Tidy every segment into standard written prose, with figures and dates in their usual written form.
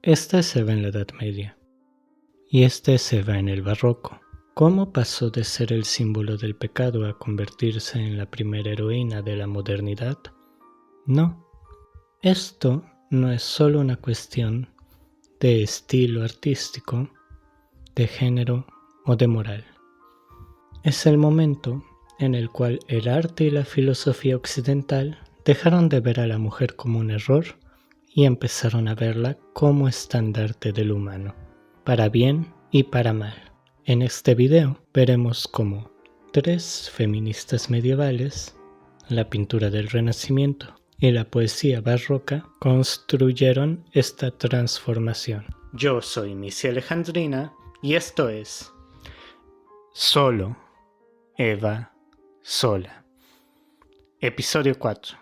Esta es Eva en la Edad Media, y esta es Eva en el Barroco. ¿Cómo pasó de ser el símbolo del pecado a convertirse en la primera heroína de la modernidad? No, esto no es solo una cuestión de estilo artístico, de género o de moral. Es el momento en el cual el arte y la filosofía occidental dejaron de ver a la mujer como un error y empezaron a verla como estandarte del humano, para bien y para mal. En este video veremos cómo tres feministas medievales, la pintura del Renacimiento y la poesía barroca construyeron esta transformación. Yo soy Missy Alejandrina y esto es Solo Eva Sola. Episodio 4.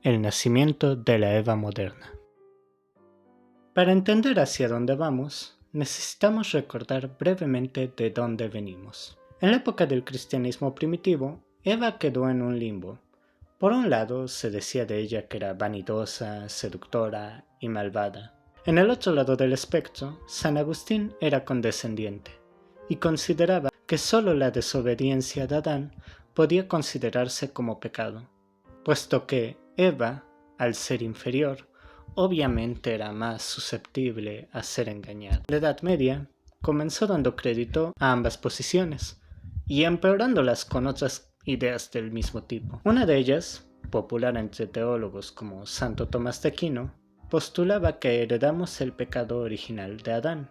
El nacimiento de la Eva moderna. Para entender hacia dónde vamos, necesitamos recordar brevemente de dónde venimos. En la época del cristianismo primitivo, Eva quedó en un limbo. Por un lado, se decía de ella que era vanidosa, seductora y malvada. En el otro lado del espectro, San Agustín era condescendiente y consideraba que solo la desobediencia de Adán podía considerarse como pecado, puesto que Eva, al ser inferior, obviamente era más susceptible a ser engañada. La Edad Media comenzó dando crédito a ambas posiciones y empeorándolas con otras ideas del mismo tipo. Una de ellas, popular entre teólogos como Santo Tomás de Aquino, postulaba que heredamos el pecado original de Adán.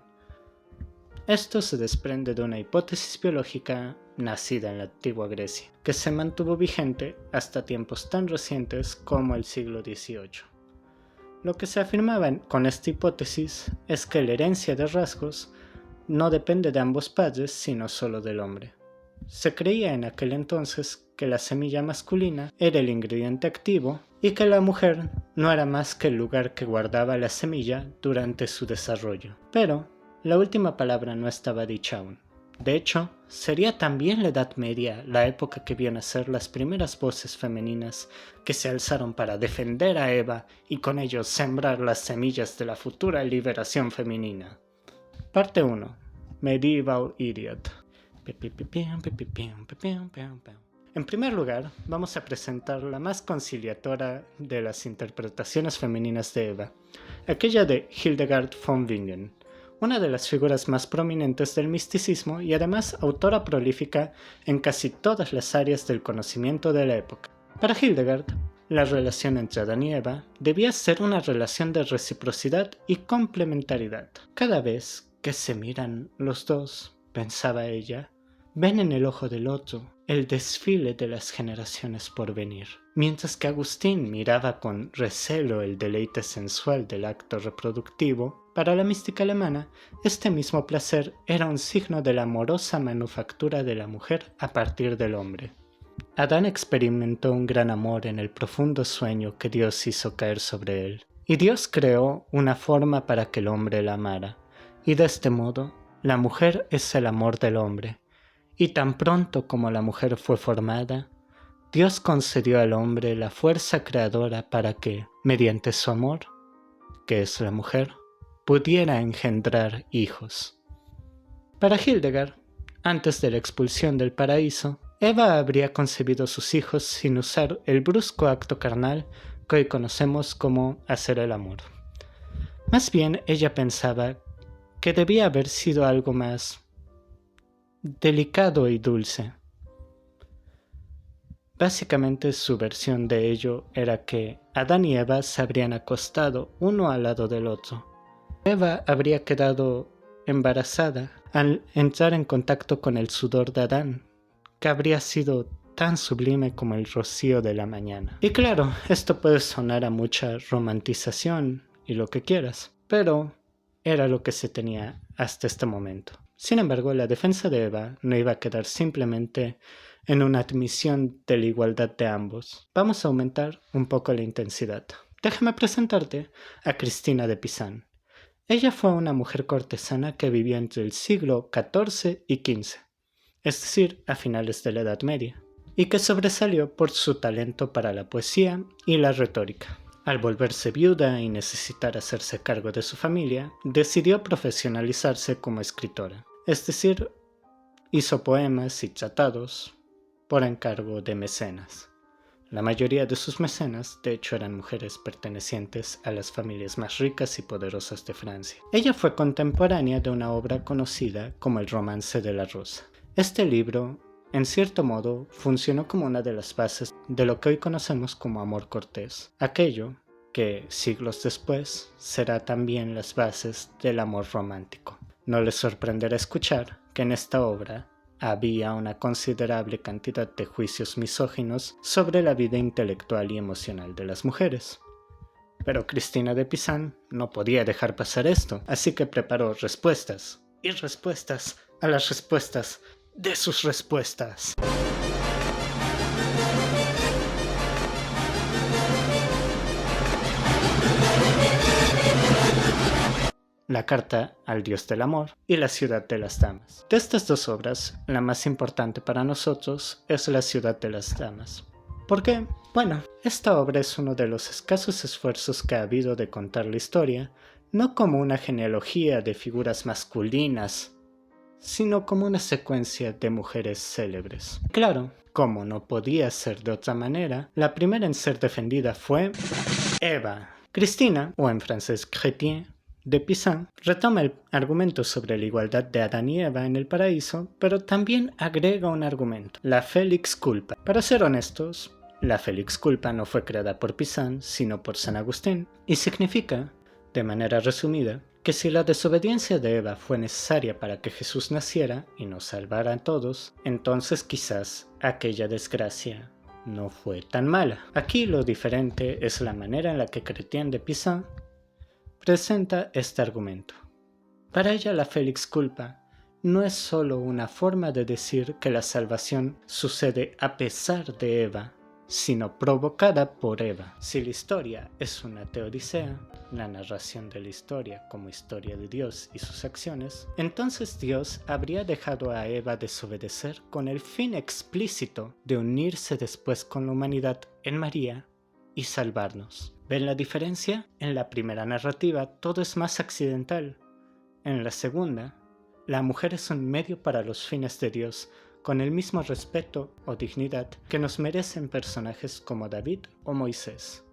Esto se desprende de una hipótesis biológica nacida en la antigua Grecia, que se mantuvo vigente hasta tiempos tan recientes como el siglo XVIII. Lo que se afirmaba con esta hipótesis es que la herencia de rasgos no depende de ambos padres, sino solo del hombre. Se creía en aquel entonces que la semilla masculina era el ingrediente activo y que la mujer no era más que el lugar que guardaba la semilla durante su desarrollo. Pero la última palabra no estaba dicha aún. De hecho, sería también la Edad Media la época que vio nacer las primeras voces femeninas que se alzaron para defender a Eva y con ello sembrar las semillas de la futura liberación femenina. Parte 1. Medieval Idiot. En primer lugar, vamos a presentar la más conciliadora de las interpretaciones femeninas de Eva, aquella de Hildegard von Bingen, una de las figuras más prominentes del misticismo y además autora prolífica en casi todas las áreas del conocimiento de la época. Para Hildegard, la relación entre Adán y Eva debía ser una relación de reciprocidad y complementariedad. Cada vez que se miran los dos, pensaba ella, ven en el ojo del otro el desfile de las generaciones por venir. Mientras que Agustín miraba con recelo el deleite sensual del acto reproductivo, para la mística alemana, este mismo placer era un signo de la amorosa manufactura de la mujer a partir del hombre. Adán experimentó un gran amor en el profundo sueño que Dios hizo caer sobre él, y Dios creó una forma para que el hombre la amara, y de este modo, la mujer es el amor del hombre. Y tan pronto como la mujer fue formada, Dios concedió al hombre la fuerza creadora para que, mediante su amor, que es la mujer, pudiera engendrar hijos. Para Hildegard, antes de la expulsión del paraíso, Eva habría concebido sus hijos sin usar el brusco acto carnal que hoy conocemos como hacer el amor. Más bien, ella pensaba que debía haber sido algo más delicado y dulce. Básicamente su versión de ello era que Adán y Eva se habrían acostado uno al lado del otro. Eva habría quedado embarazada al entrar en contacto con el sudor de Adán, que habría sido tan sublime como el rocío de la mañana. Y claro, esto puede sonar a mucha romantización y lo que quieras, pero era lo que se tenía hasta este momento. Sin embargo, la defensa de Eva no iba a quedar simplemente en una admisión de la igualdad de ambos. Vamos a aumentar un poco la intensidad. Déjame presentarte a Cristina de Pizan. Ella fue una mujer cortesana que vivió entre el siglo XIV y XV, es decir, a finales de la Edad Media, y que sobresalió por su talento para la poesía y la retórica. Al volverse viuda y necesitar hacerse cargo de su familia, decidió profesionalizarse como escritora, es decir, hizo poemas y tratados por encargo de mecenas. La mayoría de sus mecenas, de hecho, eran mujeres pertenecientes a las familias más ricas y poderosas de Francia. Ella fue contemporánea de una obra conocida como el Romance de la Rosa. Este libro, en cierto modo, funcionó como una de las bases de lo que hoy conocemos como amor cortés, aquello que, siglos después, será también las bases del amor romántico. No les sorprenderá escuchar que en esta obra había una considerable cantidad de juicios misóginos sobre la vida intelectual y emocional de las mujeres. Pero Cristina de Pizan no podía dejar pasar esto, así que preparó respuestas y respuestas a las respuestas de sus respuestas. La carta al dios del amor y la ciudad de las damas. De estas dos obras, la más importante para nosotros es la ciudad de las damas. ¿Por qué? Bueno, esta obra es uno de los escasos esfuerzos que ha habido de contar la historia, no como una genealogía de figuras masculinas, sino como una secuencia de mujeres célebres. Claro, como no podía ser de otra manera, la primera en ser defendida fue Eva. Cristina, o en francés Chrétien, de Pizan, retoma el argumento sobre la igualdad de Adán y Eva en el paraíso, pero también agrega un argumento, la Felix culpa. Para ser honestos, la Felix culpa no fue creada por Pizan, sino por San Agustín, y significa, de manera resumida, que si la desobediencia de Eva fue necesaria para que Jesús naciera y nos salvara a todos, entonces quizás aquella desgracia no fue tan mala. Aquí lo diferente es la manera en la que Chrétien de Pizan presenta este argumento. Para ella la Felix culpa no es solo una forma de decir que la salvación sucede a pesar de Eva, sino provocada por Eva. Si la historia es una teodicea, la narración de la historia como historia de Dios y sus acciones, entonces Dios habría dejado a Eva desobedecer con el fin explícito de unirse después con la humanidad en María y salvarnos. ¿Ven la diferencia? En la primera narrativa todo es más accidental. En la segunda, la mujer es un medio para los fines de Dios, con el mismo respeto o dignidad que nos merecen personajes como David o Moisés.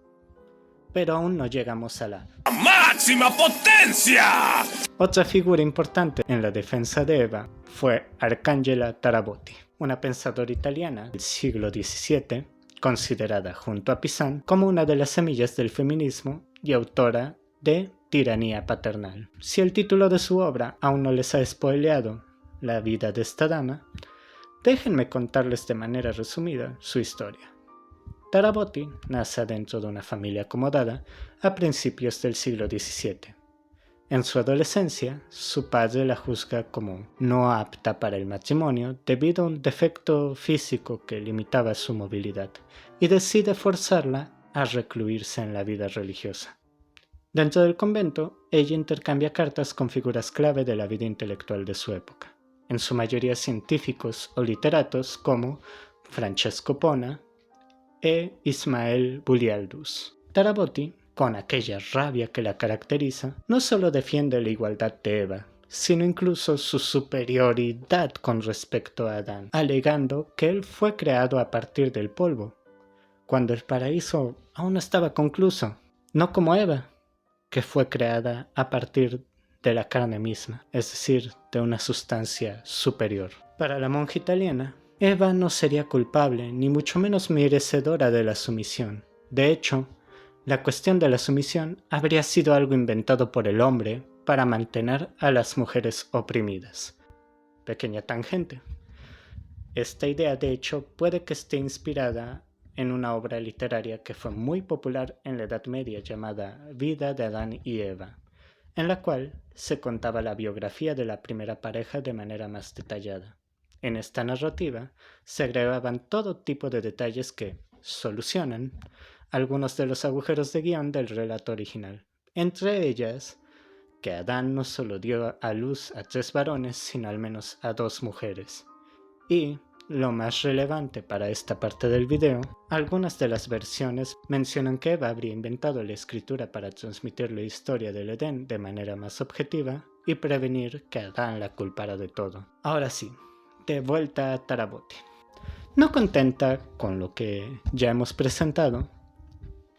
Pero aún no llegamos a la ¡máxima potencia! Otra figura importante en la defensa de Eva fue Arcangela Tarabotti, una pensadora italiana del siglo XVII, considerada junto a Pizan como una de las semillas del feminismo y autora de Tiranía Paternal. Si el título de su obra aún no les ha spoileado la vida de esta dama, déjenme contarles de manera resumida su historia. Tarabotti nace dentro de una familia acomodada a principios del siglo XVII. En su adolescencia, su padre la juzga como no apta para el matrimonio debido a un defecto físico que limitaba su movilidad y decide forzarla a recluirse en la vida religiosa. Dentro del convento, ella intercambia cartas con figuras clave de la vida intelectual de su época, en su mayoría científicos o literatos como Francesco Pona e Ismael Bulialdus. Tarabotti, con aquella rabia que la caracteriza, no solo defiende la igualdad de Eva, sino incluso su superioridad con respecto a Adán, alegando que él fue creado a partir del polvo, cuando el paraíso aún no estaba concluso, no como Eva, que fue creada a partir de la carne misma, es decir, de una sustancia superior. Para la monja italiana, Eva no sería culpable, ni mucho menos merecedora de la sumisión. De hecho, la cuestión de la sumisión habría sido algo inventado por el hombre para mantener a las mujeres oprimidas. Pequeña tangente. Esta idea, de hecho, puede que esté inspirada en una obra literaria que fue muy popular en la Edad Media llamada Vida de Adán y Eva, en la cual se contaba la biografía de la primera pareja de manera más detallada. En esta narrativa se agregaban todo tipo de detalles que solucionan algunos de los agujeros de guión del relato original, entre ellas que Adán no solo dio a luz a 3 varones, sino al menos a 2 mujeres, y lo más relevante para esta parte del video, algunas de las versiones mencionan que Eva habría inventado la escritura para transmitir la historia del Edén de manera más objetiva y prevenir que Adán la culpara de todo. Ahora sí, de vuelta a Tarabotti. No contenta con lo que ya hemos presentado,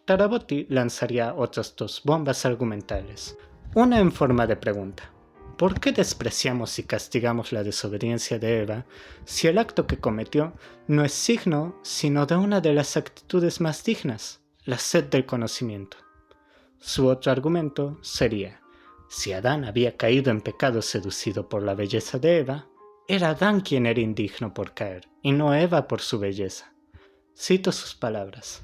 Tarabotti lanzaría otras dos bombas argumentales, una en forma de pregunta. ¿Por qué despreciamos y castigamos la desobediencia de Eva si el acto que cometió no es signo sino de una de las actitudes más dignas, la sed del conocimiento? Su otro argumento sería, si Adán había caído en pecado seducido por la belleza de Eva, era Adán quien era indigno por caer, y no Eva por su belleza. Cito sus palabras.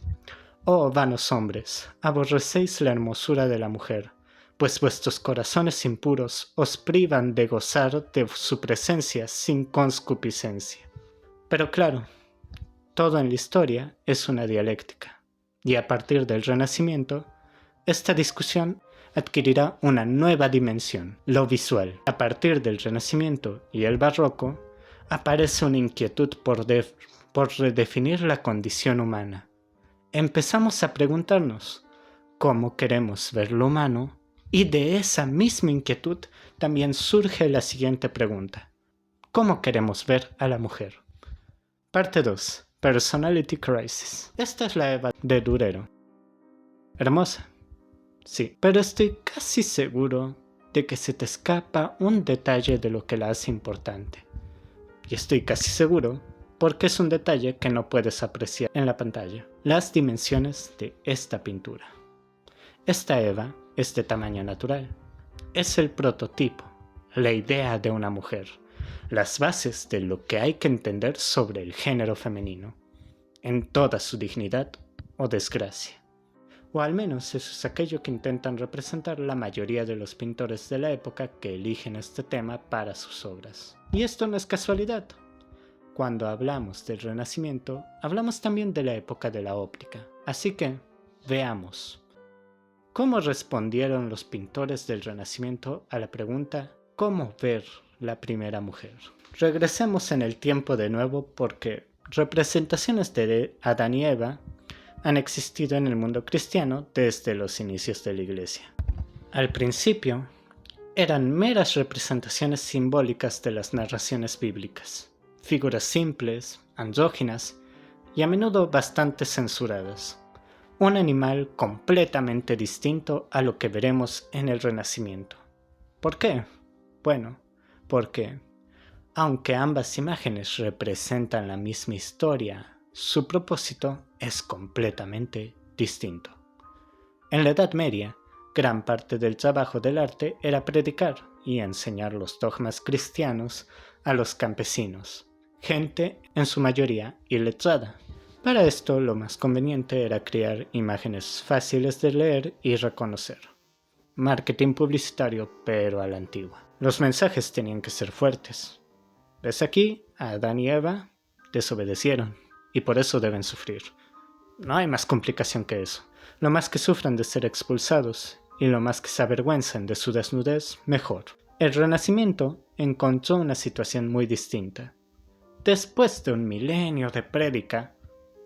Oh vanos hombres, aborrecéis la hermosura de la mujer, pues vuestros corazones impuros os privan de gozar de su presencia sin concupiscencia. Pero claro, todo en la historia es una dialéctica, y a partir del Renacimiento, esta discusión adquirirá una nueva dimensión, lo visual. A partir del Renacimiento y el Barroco, aparece una inquietud por redefinir la condición humana. Empezamos a preguntarnos cómo queremos ver lo humano, y de esa misma inquietud también surge la siguiente pregunta. ¿Cómo queremos ver a la mujer? Parte 2. Personality Crisis. Esta es la Eva de Durero. Hermosa. Sí, pero estoy casi seguro de que se te escapa un detalle de lo que la hace importante. Y estoy casi seguro porque es un detalle que no puedes apreciar en la pantalla. Las dimensiones de esta pintura. Esta Eva es de tamaño natural. Es el prototipo, la idea de una mujer, las bases de lo que hay que entender sobre el género femenino, en toda su dignidad o desgracia. O al menos eso es aquello que intentan representar la mayoría de los pintores de la época que eligen este tema para sus obras. Y esto no es casualidad. Cuando hablamos del Renacimiento, hablamos también de la época de la óptica. Así que, veamos. ¿Cómo respondieron los pintores del Renacimiento a la pregunta ¿cómo ver la primera mujer? Regresemos en el tiempo de nuevo porque representaciones de Adán y Eva han existido en el mundo cristiano desde los inicios de la Iglesia. Al principio, eran meras representaciones simbólicas de las narraciones bíblicas, figuras simples, andróginas y a menudo bastante censuradas. Un animal completamente distinto a lo que veremos en el Renacimiento. ¿Por qué? Bueno, porque, aunque ambas imágenes representan la misma historia, su propósito es completamente distinto. En la Edad Media, gran parte del trabajo del arte era predicar y enseñar los dogmas cristianos a los campesinos, gente en su mayoría iletrada. Para esto, lo más conveniente era crear imágenes fáciles de leer y reconocer. Marketing publicitario, pero a la antigua. Los mensajes tenían que ser fuertes. ¿Ves aquí? Adán y Eva desobedecieron, y por eso deben sufrir. No hay más complicación que eso. Lo más que sufran de ser expulsados, y lo más que se avergüencen de su desnudez, mejor. El Renacimiento encontró una situación muy distinta. Después de un milenio de prédica,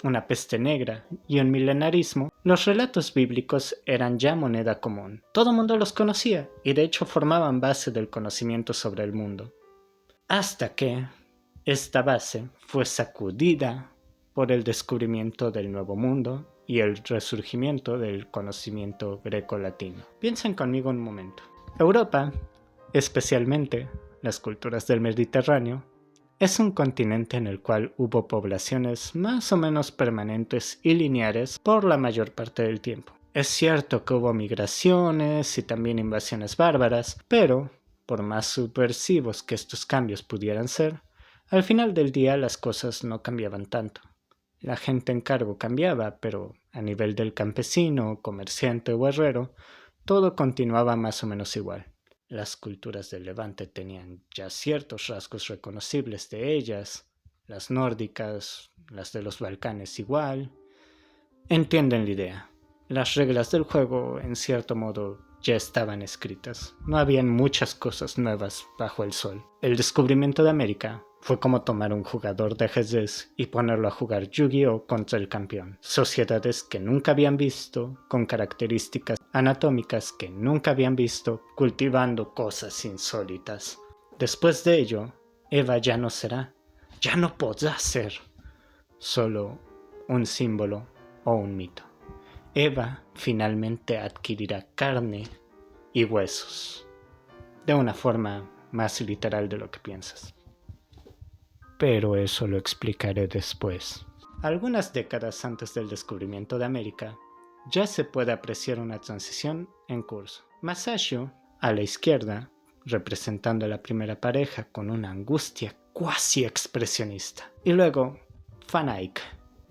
una peste negra y un milenarismo, los relatos bíblicos eran ya moneda común. Todo el mundo los conocía y de hecho formaban base del conocimiento sobre el mundo. Hasta que esta base fue sacudida por el descubrimiento del Nuevo Mundo y el resurgimiento del conocimiento greco-latino. Piensen conmigo un momento. Europa, especialmente las culturas del Mediterráneo, es un continente en el cual hubo poblaciones más o menos permanentes y lineares por la mayor parte del tiempo. Es cierto que hubo migraciones y también invasiones bárbaras, pero, por más subversivos que estos cambios pudieran ser, al final del día las cosas no cambiaban tanto. La gente en cargo cambiaba, pero a nivel del campesino, comerciante o herrero, todo continuaba más o menos igual. Las culturas del Levante tenían ya ciertos rasgos reconocibles de ellas, las nórdicas, las de los Balcanes igual. Entienden la idea. Las reglas del juego, en cierto modo, ya estaban escritas. No habían muchas cosas nuevas bajo el sol. El descubrimiento de América Fue como tomar un jugador de ajedrez y ponerlo a jugar Yu-Gi-Oh contra el campeón. Sociedades que nunca habían visto, con características anatómicas que nunca habían visto, cultivando cosas insólitas. Después de ello, Eva ya no será, ya no podrá ser solo un símbolo o un mito. Eva finalmente adquirirá carne y huesos, de una forma más literal de lo que piensas. Pero eso lo explicaré después. Algunas décadas antes del descubrimiento de América, ya se puede apreciar una transición en curso. Masaccio, a la izquierda, representando a la primera pareja con una angustia cuasi expresionista. Y luego, Van Eyck,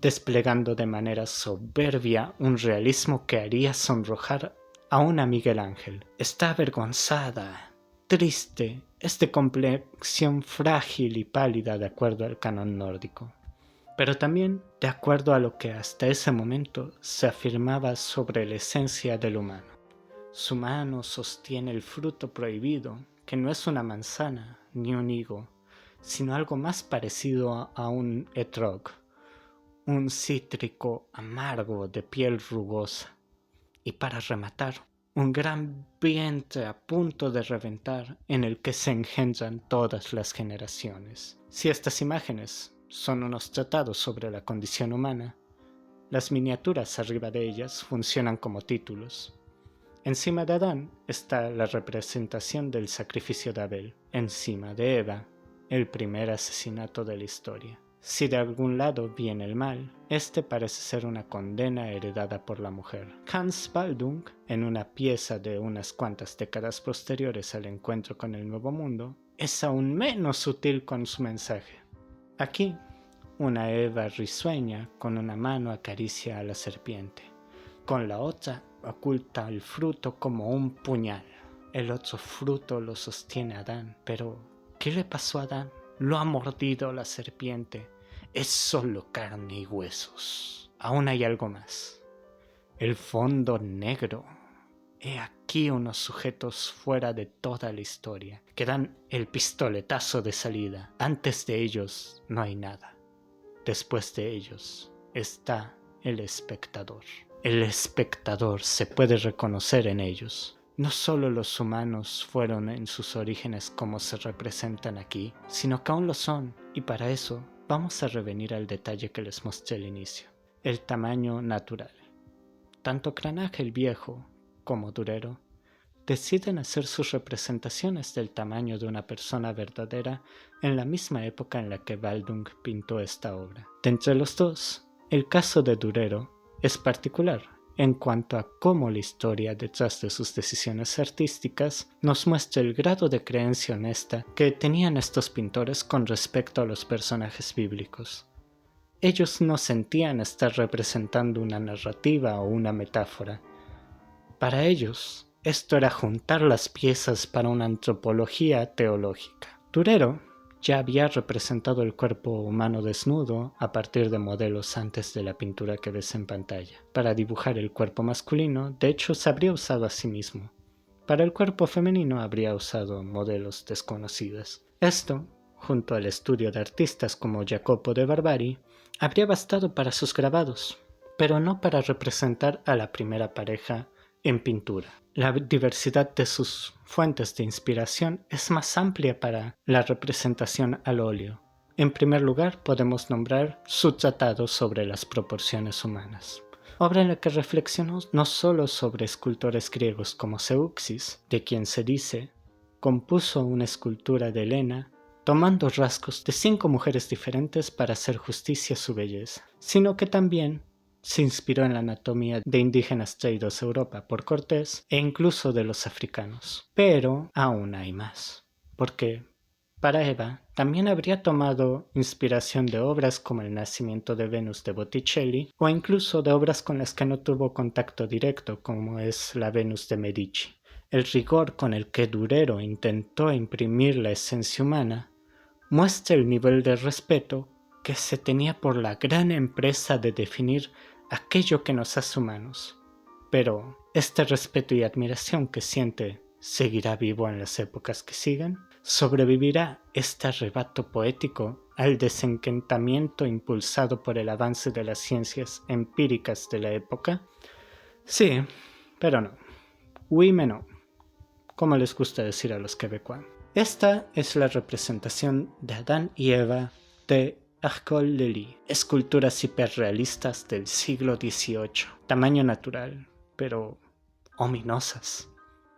desplegando de manera soberbia un realismo que haría sonrojar a una Miguel Ángel. Está avergonzada, triste, es de complexión frágil y pálida de acuerdo al canon nórdico, pero también de acuerdo a lo que hasta ese momento se afirmaba sobre la esencia del humano. Su mano sostiene el fruto prohibido, que no es una manzana ni un higo, sino algo más parecido a un etrog, un cítrico amargo de piel rugosa. Y para rematar, un gran vientre a punto de reventar en el que se engendran todas las generaciones. Si estas imágenes son unos tratados sobre la condición humana, las miniaturas arriba de ellas funcionan como títulos. Encima de Adán está la representación del sacrificio de Abel. Encima de Eva, el primer asesinato de la historia. Si de algún lado viene el mal, este parece ser una condena heredada por la mujer. Hans Baldung, en una pieza de unas cuantas décadas posteriores al encuentro con el Nuevo Mundo, es aún menos sutil con su mensaje. Aquí, una Eva risueña con una mano acaricia a la serpiente, con la otra oculta el fruto como un puñal. El otro fruto lo sostiene Adán, pero ¿qué le pasó a Adán? Lo ha mordido la serpiente. Es solo carne y huesos. Aún hay algo más. El fondo negro. He aquí unos sujetos fuera de toda la historia, que dan el pistoletazo de salida. Antes de ellos no hay nada. Después de ellos está el espectador. El espectador se puede reconocer en ellos. No solo los humanos fueron en sus orígenes como se representan aquí, sino que aún lo son, y para eso vamos a revenir al detalle que les mostré al inicio, el tamaño natural. Tanto Cranach el Viejo como Durero deciden hacer sus representaciones del tamaño de una persona verdadera en la misma época en la que Baldung pintó esta obra. De entre los dos, el caso de Durero es particular en cuanto a cómo la historia detrás de sus decisiones artísticas nos muestra el grado de creencia honesta que tenían estos pintores con respecto a los personajes bíblicos. Ellos no sentían estar representando una narrativa o una metáfora. Para ellos, esto era juntar las piezas para una antropología teológica. Durero ya había representado el cuerpo humano desnudo a partir de modelos antes de la pintura que ves en pantalla. Para dibujar el cuerpo masculino, de hecho, se habría usado a sí mismo. Para el cuerpo femenino habría usado modelos desconocidos. Esto, junto al estudio de artistas como Jacopo de Barbari, habría bastado para sus grabados, pero no para representar a la primera pareja en pintura. La diversidad de sus fuentes de inspiración es más amplia para la representación al óleo. En primer lugar, podemos nombrar su tratado sobre las proporciones humanas, obra en la que reflexionó no solo sobre escultores griegos como Zeuxis, de quien se dice compuso una escultura de Helena tomando rasgos de 5 mujeres diferentes para hacer justicia a su belleza, sino que también se inspiró en la anatomía de indígenas traídos a Europa por Cortés e incluso de los africanos. Pero aún hay más, porque para Eva también habría tomado inspiración de obras como El nacimiento de Venus de Botticelli o incluso de obras con las que no tuvo contacto directo como es la Venus de Medici. El rigor con el que Durero intentó imprimir la esencia humana muestra el nivel de respeto que se tenía por la gran empresa de definir aquello que nos hace humanos. Pero este respeto y admiración que siente seguirá vivo en las épocas que siguen. ¿Sobrevivirá este arrebato poético al desencantamiento impulsado por el avance de las ciencias empíricas de la época? Sí, pero no. Oui, mais no, como les gusta decir a los quebecois. Esta es la representación de Adán y Eva de Arcole Lely, esculturas hiperrealistas del siglo XVIII, tamaño natural, pero ominosas,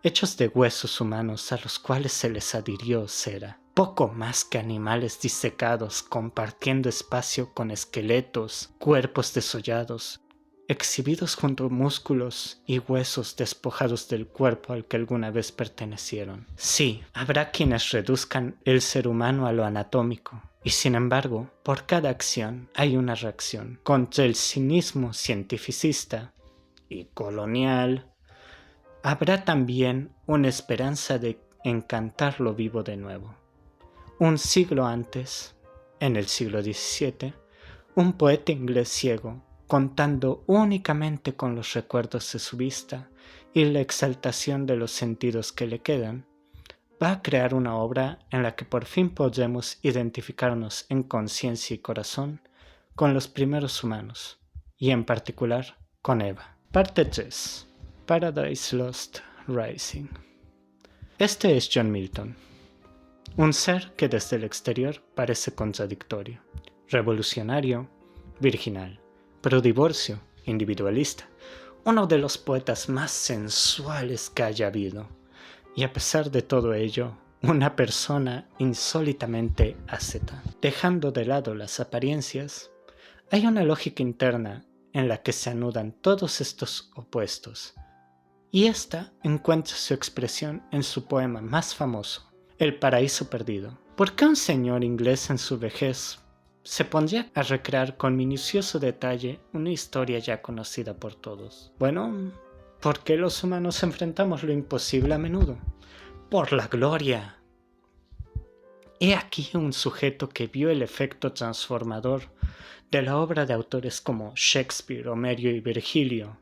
hechos de huesos humanos a los cuales se les adhirió cera, poco más que animales disecados compartiendo espacio con esqueletos, cuerpos desollados, exhibidos junto a músculos y huesos despojados del cuerpo al que alguna vez pertenecieron. Sí, habrá quienes reduzcan el ser humano a lo anatómico, y sin embargo, por cada acción hay una reacción. Contra el cinismo cientificista y colonial, habrá también una esperanza de encantar lo vivo de nuevo. Un siglo antes, en el siglo XVII, un poeta inglés ciego, contando únicamente con los recuerdos de su vista y la exaltación de los sentidos que le quedan, va a crear una obra en la que por fin podremos identificarnos en conciencia y corazón con los primeros humanos, y en particular con Eva. Parte 3. Paradise Lost Rising. Este es John Milton, un ser que desde el exterior parece contradictorio, revolucionario, virginal, pro divorcio, individualista, uno de los poetas más sensuales que haya habido, y a pesar de todo ello, una persona insólitamente asceta. Dejando de lado las apariencias, hay una lógica interna en la que se anudan todos estos opuestos, y esta encuentra su expresión en su poema más famoso, El paraíso perdido. ¿Por qué un señor inglés en su vejez se pondría a recrear con minucioso detalle una historia ya conocida por todos? Bueno, porque los humanos enfrentamos lo imposible a menudo. ¡Por la gloria! He aquí un sujeto que vio el efecto transformador de la obra de autores como Shakespeare, Homero y Virgilio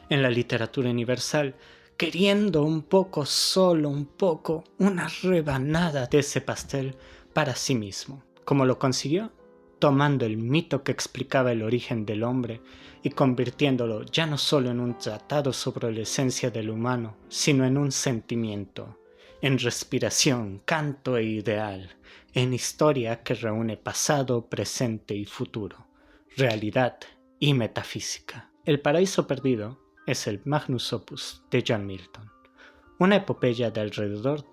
en la literatura universal, queriendo un poco, solo un poco, una rebanada de ese pastel para sí mismo. ¿Cómo lo consiguió? Tomando el mito que explicaba el origen del hombre y convirtiéndolo ya no solo en un tratado sobre la esencia del humano, sino en un sentimiento, en respiración, canto e ideal, en historia que reúne pasado, presente y futuro, realidad y metafísica. El paraíso perdido es el magnus opus de John Milton, una epopeya de alrededor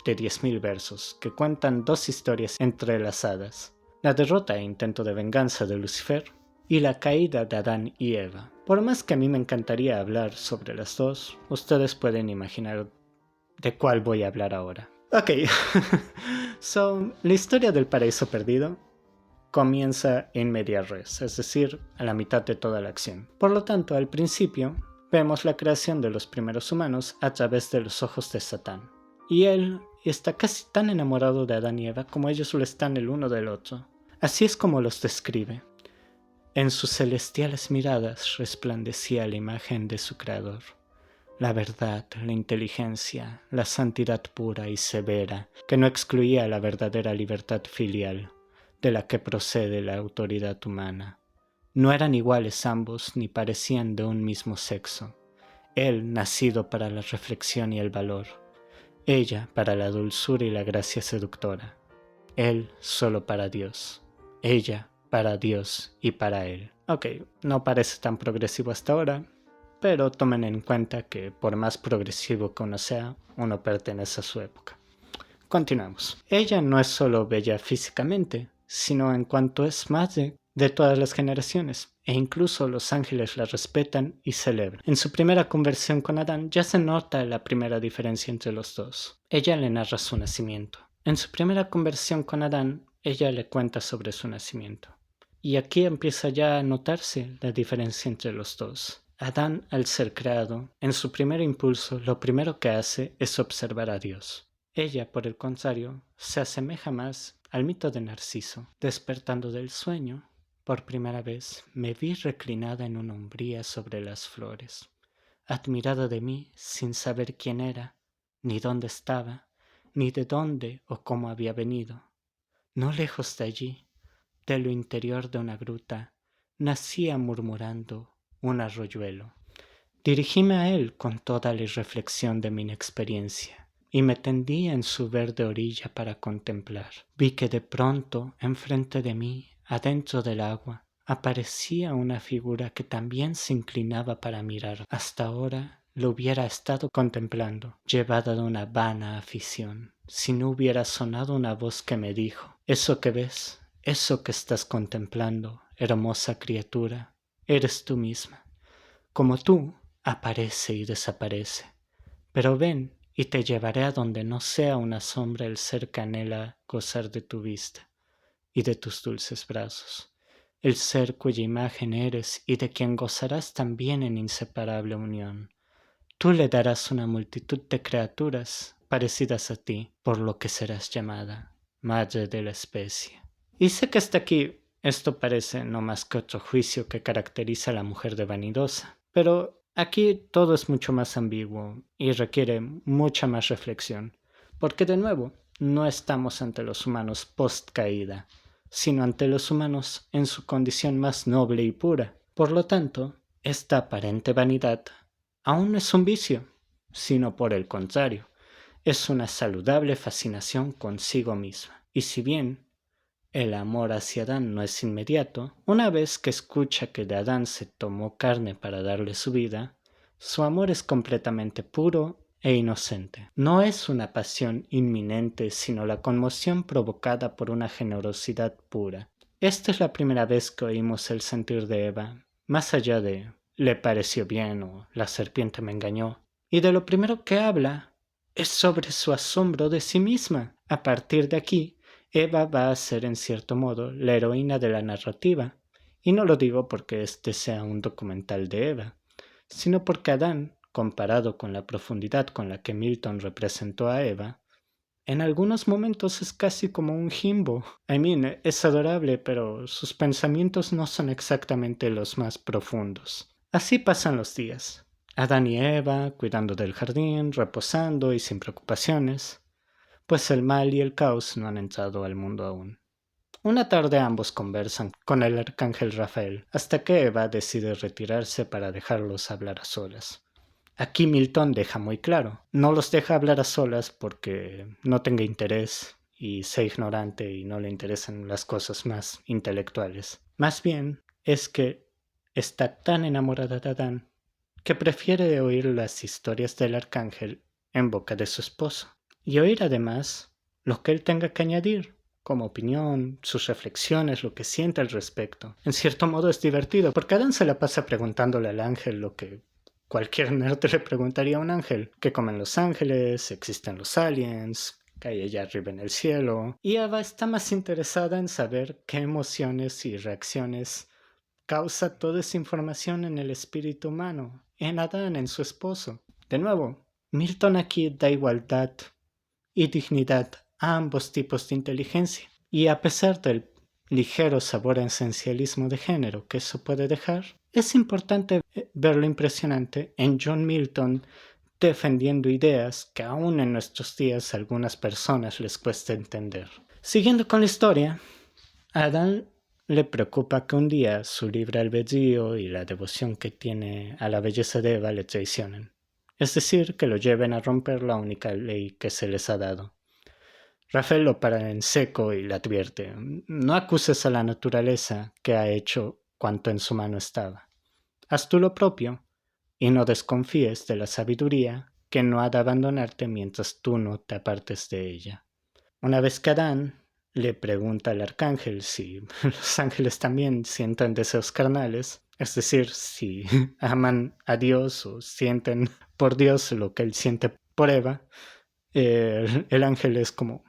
de 10.000 versos que cuentan dos historias entrelazadas: la derrota e intento de venganza de Lucifer y la caída de Adán y Eva. Por más que a mí me encantaría hablar sobre las dos, ustedes pueden imaginar de cuál voy a hablar ahora. Ok, la historia del paraíso perdido comienza en media res, es decir, a la mitad de toda la acción. Por lo tanto, al principio, vemos la creación de los primeros humanos a través de los ojos de Satán. Y él está casi tan enamorado de Adán y Eva como ellos lo están el uno del otro. Así es como los describe. En sus celestiales miradas resplandecía la imagen de su creador. La verdad, la inteligencia, la santidad pura y severa, que no excluía la verdadera libertad filial, de la que procede la autoridad humana. No eran iguales ambos ni parecían de un mismo sexo. Él nacido para la reflexión y el valor, ella para la dulzura y la gracia seductora, él solo para Dios, ella para Dios y para él. Ok, no parece tan progresivo hasta ahora, pero tomen en cuenta que por más progresivo que uno sea, uno pertenece a su época. Continuamos. Ella no es solo bella físicamente, sino en cuanto es madre de todas las generaciones, e incluso los ángeles la respetan y celebran. En su primera conversión con Adán ya se nota la primera diferencia entre los dos. Ella le narra su nacimiento. En su primera conversión con Adán, ella le cuenta sobre su nacimiento. Y aquí empieza ya a notarse la diferencia entre los dos. Adán, al ser creado, en su primer impulso, lo primero que hace es observar a Dios. Ella, por el contrario, se asemeja más al mito de Narciso. Despertando del sueño, por primera vez me vi reclinada en una umbría sobre las flores, admirada de mí sin saber quién era, ni dónde estaba, ni de dónde o cómo había venido. No lejos de allí, de lo interior de una gruta, nacía murmurando un arroyuelo. Dirigíme a él con toda la irreflexión de mi inexperiencia y me tendí en su verde orilla para contemplar. Vi que de pronto, enfrente de mí, adentro del agua, aparecía una figura que también se inclinaba para mirar. Hasta ahora lo hubiera estado contemplando, llevada de una vana afición, si no hubiera sonado una voz que me dijo: «Eso que ves, eso que estás contemplando, hermosa criatura, eres tú misma. Como tú, aparece y desaparece. Pero ven y te llevaré a donde no sea una sombra el ser que anhela gozar de tu vista y de tus dulces brazos, el ser cuya imagen eres y de quien gozarás también en inseparable unión. Tú le darás una multitud de criaturas parecidas a ti, por lo que serás llamada madre de la especie». Y sé que hasta aquí esto parece no más que otro juicio que caracteriza a la mujer de vanidosa, pero aquí todo es mucho más ambiguo y requiere mucha más reflexión, porque de nuevo no estamos ante los humanos post caída, sino ante los humanos en su condición más noble y pura. Por lo tanto, esta aparente vanidad aún no es un vicio, sino por el contrario, es una saludable fascinación consigo misma. Y si bien el amor hacia Adán no es inmediato, una vez que escucha que de Adán se tomó carne para darle su vida, su amor es completamente puro e inocente. No es una pasión inminente, sino la conmoción provocada por una generosidad pura. Esta es la primera vez que oímos el sentir de Eva, más allá de «le pareció bien» o «la serpiente me engañó», y de lo primero que habla es sobre su asombro de sí misma. A partir de aquí, Eva va a ser en cierto modo la heroína de la narrativa, y no lo digo porque este sea un documental de Eva, sino porque Adán, comparado con la profundidad con la que Milton representó a Eva, en algunos momentos es casi como un Jimbo. Es adorable, pero sus pensamientos no son exactamente los más profundos. Así pasan los días. Adán y Eva, cuidando del jardín, reposando y sin preocupaciones, pues el mal y el caos no han entrado al mundo aún. Una tarde ambos conversan con el arcángel Rafael, hasta que Eva decide retirarse para dejarlos hablar a solas. Aquí Milton deja muy claro, no los deja hablar a solas porque no tenga interés y sea ignorante y no le interesen las cosas más intelectuales. Más bien es que está tan enamorada de Adán que prefiere oír las historias del arcángel en boca de su esposo y oír además lo que él tenga que añadir, como opinión, sus reflexiones, lo que siente al respecto. En cierto modo es divertido, porque Adán se la pasa preguntándole al ángel lo que cualquier nerd le preguntaría a un ángel: ¿qué comen los ángeles? ¿Existen los aliens? ¿Qué hay allá arriba en el cielo? Y Eva está más interesada en saber qué emociones y reacciones causa toda esa información en el espíritu humano, en Adán, en su esposo. De nuevo, Milton aquí da igualdad y dignidad a ambos tipos de inteligencia. Y a pesar del ligero sabor a esencialismo de género que eso puede dejar, es importante ver lo impresionante en John Milton defendiendo ideas que aún en nuestros días a algunas personas les cuesta entender. Siguiendo con la historia, a Adán le preocupa que un día su libre albedrío y la devoción que tiene a la belleza de Eva le traicionen. Es decir, que lo lleven a romper la única ley que se les ha dado. Rafael lo para en seco y le advierte: no acuses a la naturaleza, que ha hecho cuanto en su mano estaba. Haz tú lo propio y no desconfíes de la sabiduría que no ha de abandonarte mientras tú no te apartes de ella. Una vez que Adán le pregunta al arcángel si los ángeles también sienten deseos carnales, es decir, si aman a Dios o sienten por Dios lo que él siente por Eva, el ángel es como...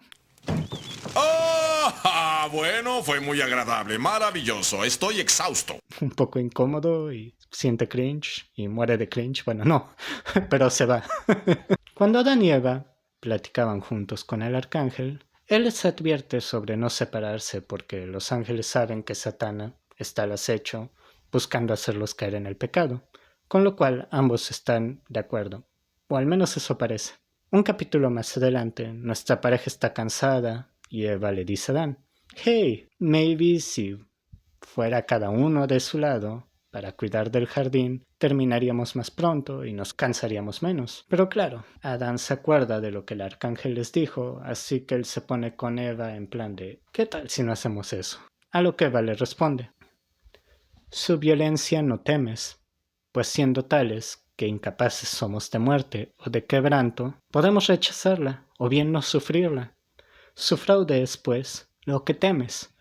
¡Oh! Bueno, fue muy agradable, maravilloso, estoy exhausto. Un poco incómodo y siente cringe y muere de cringe. Bueno, no, pero se va. Cuando Adán y Eva platicaban juntos con el arcángel, él les advierte sobre no separarse porque los ángeles saben que Satán está al acecho buscando hacerlos caer en el pecado, con lo cual ambos están de acuerdo, o al menos eso parece. Un capítulo más adelante, nuestra pareja está cansada y Eva le dice a Adán, hey, maybe si fuera cada uno de su lado para cuidar del jardín, terminaríamos más pronto y nos cansaríamos menos. Pero claro, Adán se acuerda de lo que el arcángel les dijo, así que él se pone con Eva en plan de ¿qué tal si no hacemos eso? A lo que Eva le responde, su violencia no temes, pues siendo tales que incapaces somos de muerte o de quebranto, podemos rechazarla o bien no sufrirla. Su fraude es, pues, lo que temes,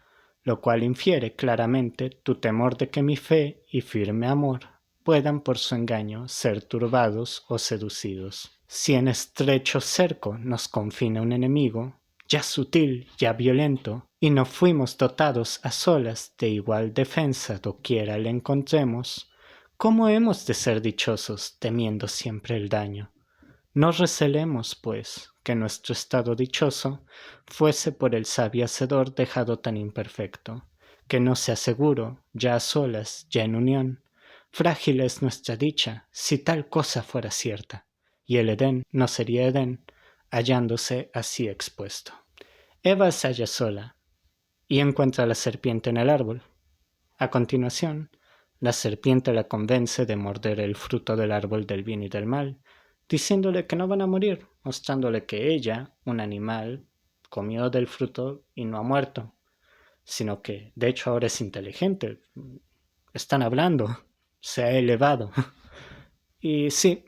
lo cual infiere claramente tu temor de que mi fe y firme amor puedan por su engaño ser turbados o seducidos. Si en estrecho cerco nos confina un enemigo, ya sutil, ya violento, y no fuimos dotados a solas de igual defensa doquiera le encontremos, ¿cómo hemos de ser dichosos temiendo siempre el daño? No recelemos, pues, que nuestro estado dichoso fuese por el sabio hacedor dejado tan imperfecto, que no sea seguro, ya a solas, ya en unión. Frágil es nuestra dicha, si tal cosa fuera cierta, y el Edén no sería Edén, hallándose así expuesto. Eva se halla sola, y encuentra a la serpiente en el árbol. A continuación, la serpiente la convence de morder el fruto del árbol del bien y del mal, diciéndole que no van a morir, mostrándole que ella, un animal, comió del fruto y no ha muerto, sino que de hecho ahora es inteligente. Están hablando, se ha elevado. Y sí,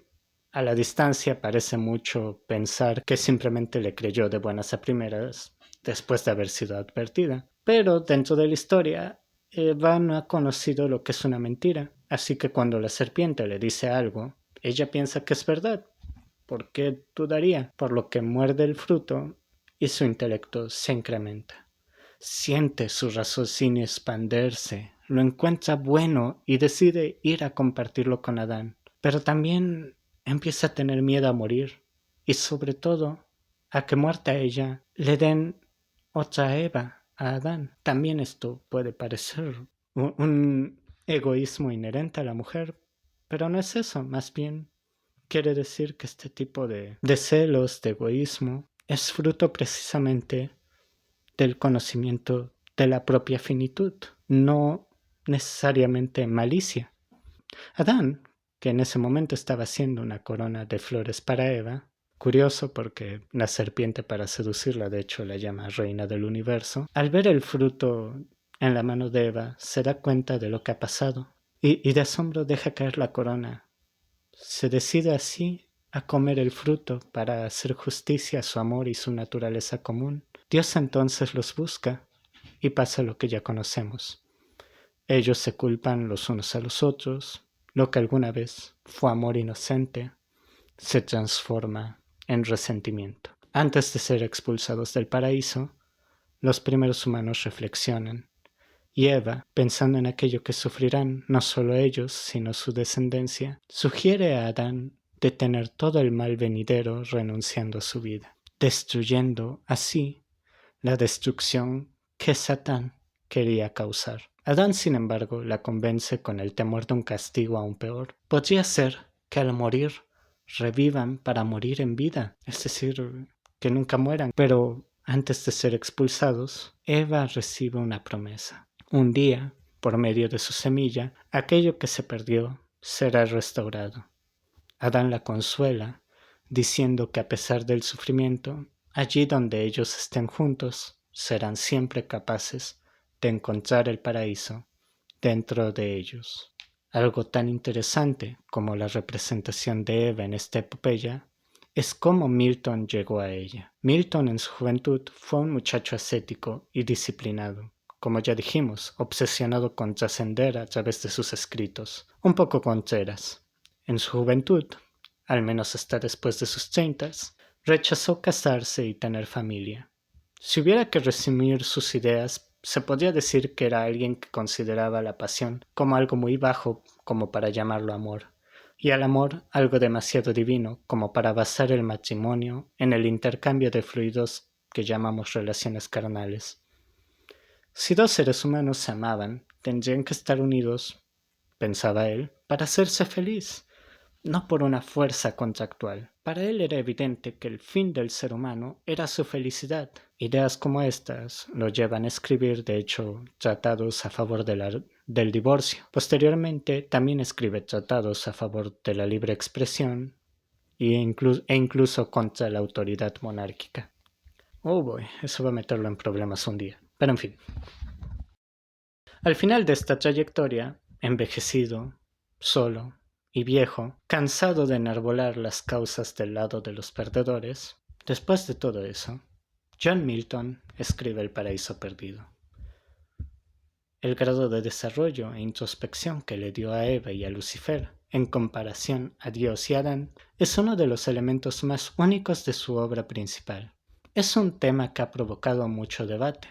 a la distancia parece mucho pensar que simplemente le creyó de buenas a primeras después de haber sido advertida. Pero dentro de la historia, Eva no ha conocido lo que es una mentira, así que cuando la serpiente le dice algo, ella piensa que es verdad. ¿Por qué dudaría? Por lo que muerde el fruto y su intelecto se incrementa. Siente su raciocinio expandirse, lo encuentra bueno y decide ir a compartirlo con Adán. Pero también empieza a tener miedo a morir y sobre todo a que muerta ella le den otra Eva a Adán. También esto puede parecer un egoísmo inherente a la mujer, pero no es eso, más bien quiere decir que este tipo de celos, de egoísmo, es fruto precisamente del conocimiento de la propia finitud, no necesariamente malicia. Adán, que en ese momento estaba haciendo una corona de flores para Eva, curioso porque la serpiente para seducirla de hecho la llama reina del universo, al ver el fruto en la mano de Eva se da cuenta de lo que ha pasado y de asombro deja caer la corona. Se decide así a comer el fruto para hacer justicia a su amor y su naturaleza común. Dios entonces los busca y pasa lo que ya conocemos. Ellos se culpan los unos a los otros, lo que alguna vez fue amor inocente se transforma en resentimiento. Antes de ser expulsados del paraíso, los primeros humanos reflexionan, y Eva, pensando en aquello que sufrirán no solo ellos, sino su descendencia, sugiere a Adán detener todo el mal venidero renunciando a su vida, destruyendo así la destrucción que Satán quería causar. Adán, sin embargo, la convence con el temor de un castigo aún peor. Podría ser que al morir revivan para morir en vida, es decir, que nunca mueran. Pero antes de ser expulsados, Eva recibe una promesa. Un día, por medio de su semilla, aquello que se perdió será restaurado. Adán la consuela, diciendo que a pesar del sufrimiento, allí donde ellos estén juntos, serán siempre capaces de encontrar el paraíso dentro de ellos. Algo tan interesante como la representación de Eva en esta epopeya es cómo Milton llegó a ella. Milton en su juventud fue un muchacho ascético y disciplinado, como ya dijimos, obsesionado con trascender a través de sus escritos, un poco contreras. En su juventud, al menos hasta después de sus 30, rechazó casarse y tener familia. Si hubiera que resumir sus ideas, se podría decir que era alguien que consideraba la pasión como algo muy bajo como para llamarlo amor, y al amor algo demasiado divino como para basar el matrimonio en el intercambio de fluidos que llamamos relaciones carnales. Si dos seres humanos se amaban, tendrían que estar unidos, pensaba él, para hacerse feliz. no por una fuerza contractual. Para él era evidente que el fin del ser humano era su felicidad. Ideas como estas lo llevan a escribir, de hecho, tratados a favor del divorcio. Posteriormente, también escribe tratados a favor de la libre expresión e incluso contra la autoridad monárquica. Oh boy, eso va a meterlo en problemas un día. Pero en fin. Al final de esta trayectoria, envejecido, solo y viejo, cansado de enarbolar las causas del lado de los perdedores, después de todo eso, John Milton escribe El paraíso perdido. El grado de desarrollo e introspección que le dio a Eva y a Lucifer en comparación a Dios y Adán es uno de los elementos más únicos de su obra principal. Es un tema que ha provocado mucho debate,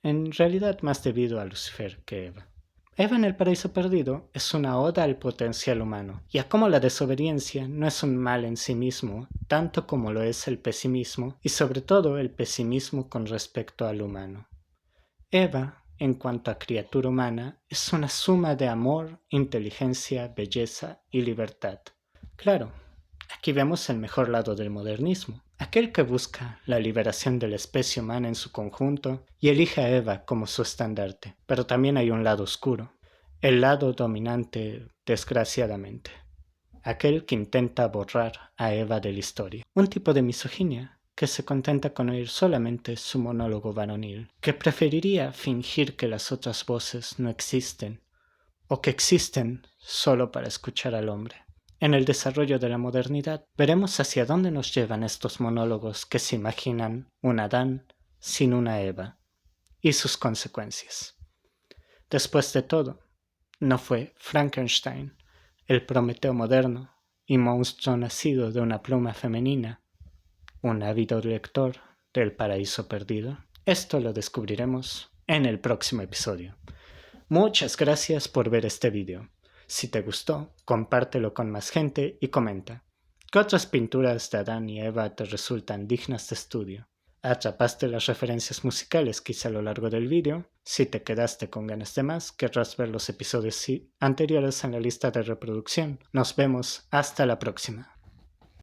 en realidad más debido a Lucifer que Eva. Eva en El paraíso perdido es una oda al potencial humano y a cómo la desobediencia no es un mal en sí mismo, tanto como lo es el pesimismo y sobre todo el pesimismo con respecto al humano. Eva, en cuanto a criatura humana, es una suma de amor, inteligencia, belleza y libertad. Claro, aquí vemos el mejor lado del modernismo, aquel que busca la liberación de la especie humana en su conjunto y elige a Eva como su estandarte. Pero también hay un lado oscuro, el lado dominante, desgraciadamente, aquel que intenta borrar a Eva de la historia. Un tipo de misoginia que se contenta con oír solamente su monólogo varonil, que preferiría fingir que las otras voces no existen, o que existen solo para escuchar al hombre. En el desarrollo de la modernidad veremos hacia dónde nos llevan estos monólogos que se imaginan un Adán sin una Eva, y sus consecuencias. Después de todo, no fue Frankenstein, el Prometeo moderno y monstruo nacido de una pluma femenina, un ávido lector del paraíso perdido. Esto lo descubriremos en el próximo episodio. Muchas gracias por ver este video. Si te gustó, compártelo con más gente y comenta. ¿Qué otras pinturas de Adán y Eva te resultan dignas de estudio? ¿Atrapaste las referencias musicales que hice a lo largo del video? Si te quedaste con ganas de más, querrás ver los episodios anteriores en la lista de reproducción. Nos vemos hasta la próxima.